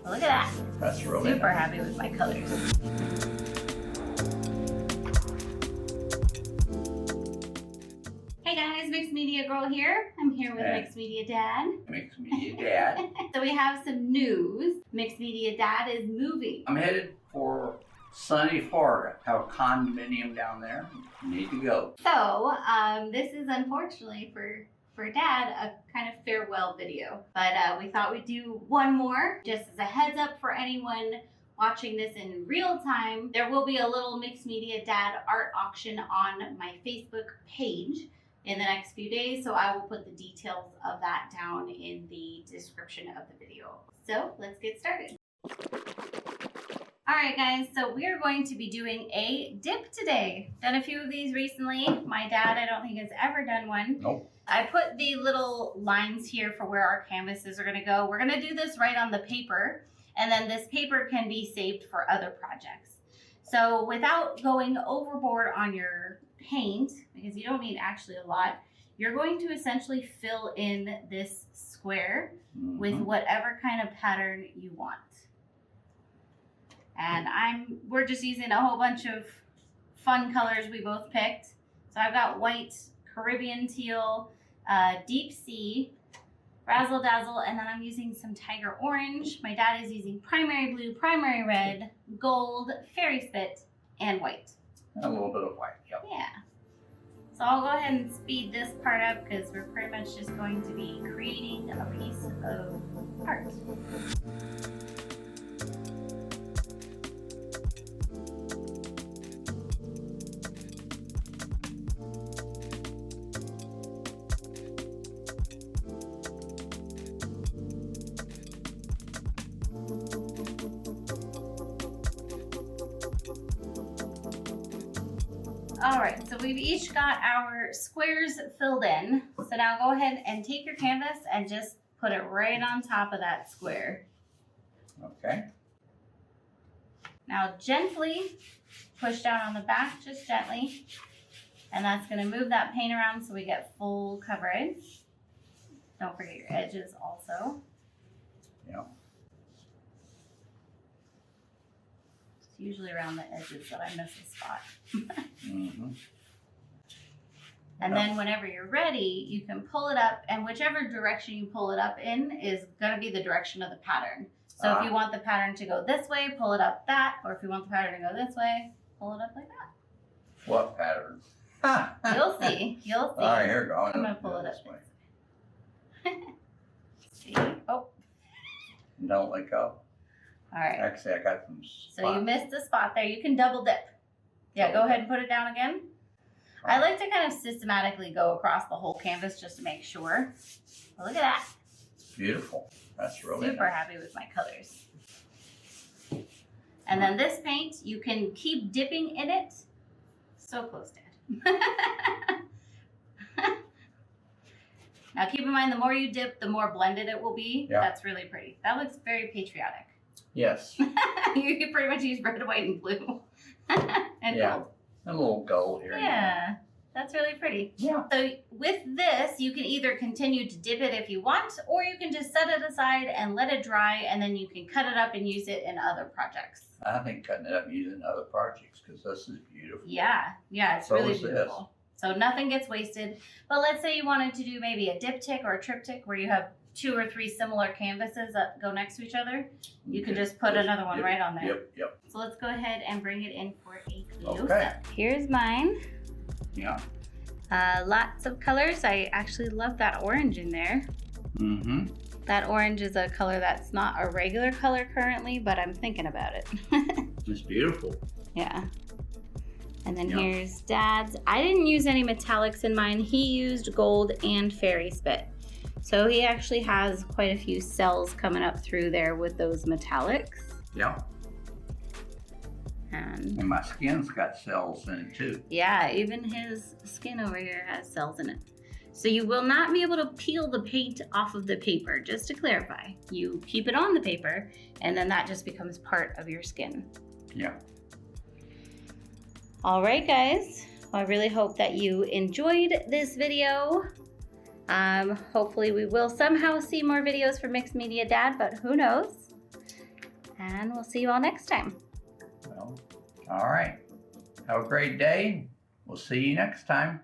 Look at that. That's really Super nice. happy with my colors. Hey guys, Mixed Media Girl here. I'm here with Hey. Mixed Media Dad. Mixed Media Dad. So we have some news. Mixed Media Dad is moving. I'm headed for sunny Florida. Have a condominium down there. Need to go. So this is unfortunately for Dad a kind of farewell video, but we thought we'd do one more just as a heads up for anyone watching this in real time. There will be a little Mixed Media Dad art auction on my Facebook page in the next few days, so I will put the details of that down in the description of the video. So let's get started. All right, guys, so we're going to be doing a dip today. Done a few of these recently. My dad, I don't think, has ever done one. Nope. I put the little lines here for where our canvases are gonna go. We're gonna do this right on the paper, and then this paper can be saved for other projects. So without going overboard on your paint, because you don't need actually a lot, you're going to essentially fill in this square with whatever kind of pattern you want. And we're just using a whole bunch of fun colors we both picked. So I've got white, Caribbean teal, deep sea, razzle dazzle, and then I'm using some tiger orange. My dad is using primary blue, primary red, gold, fairy spit, and white. A little bit of white, yep. Yeah. So I'll go ahead and speed this part up because we're pretty much just going to be creating a piece of art. All right, so we've each got our squares filled in. So now go ahead and take your canvas and just put it right on top of that square. Okay. Now gently push down on the back, just gently. And that's gonna move that paint around so we get full coverage. Don't forget your edges also. Yep. It's usually around the edges that I miss a spot. And then whenever you're ready, you can pull it up, and whichever direction you pull it up in is going to be the direction of the pattern. So if you want the pattern to go this way, pull it up that, or if you want the pattern to go this way, pull it up like that. What pattern? You'll see. You'll see. All right, here we go. I'm going to pull it up this way. See? Oh. Don't let go. All right. Actually, I got some spots. So you missed a spot there. You can double dip. Yeah, go ahead and put it down again. I like to kind of systematically go across the whole canvas just to make sure. But look at that. Beautiful. That's really Super nice. happy with my colors. And then this paint, you can keep dipping in it. So close, Dad. Now keep in mind, the more you dip, the more blended it will be. Yeah. That's really pretty. That looks very patriotic. Yes. You pretty much use red, white, and blue. And Yeah. gold. A little gold here. Yeah, that's really pretty. Yeah. So with this, you can either continue to dip it if you want, or you can just set it aside and let it dry, and then you can cut it up and use it in other projects. I think cutting it up and using other projects because this is beautiful. Yeah, it's So really is this. beautiful. So nothing gets wasted. But let's say you wanted to do maybe a diptych or a triptych where you have 2 or 3 similar canvases that go next to each other. You can just put another one right on there. Yep. So let's go ahead and bring it in for a close Okay. up. Here's mine. Yeah. Lots of colors. I actually love that orange in there. That orange is a color that's not a regular color currently, but I'm thinking about it. It's beautiful. Yeah. And then Yeah. here's Dad's. I didn't use any metallics in mine. He used gold and fairy spit. So he actually has quite a few cells coming up through there with those metallics. Yeah. And And my skin's got cells in it too. yeah, even his skin over here has cells in it. So you will not be able to peel the paint off of the paper, just to clarify. You keep it on the paper, and then that just becomes part of your skin. Yeah. All right, guys. Well, I really hope that you enjoyed this video. Hopefully we will somehow see more videos from Mixed Media Dad, but who knows? And we'll see you all next time. Well, all right. Have a great day. We'll see you next time.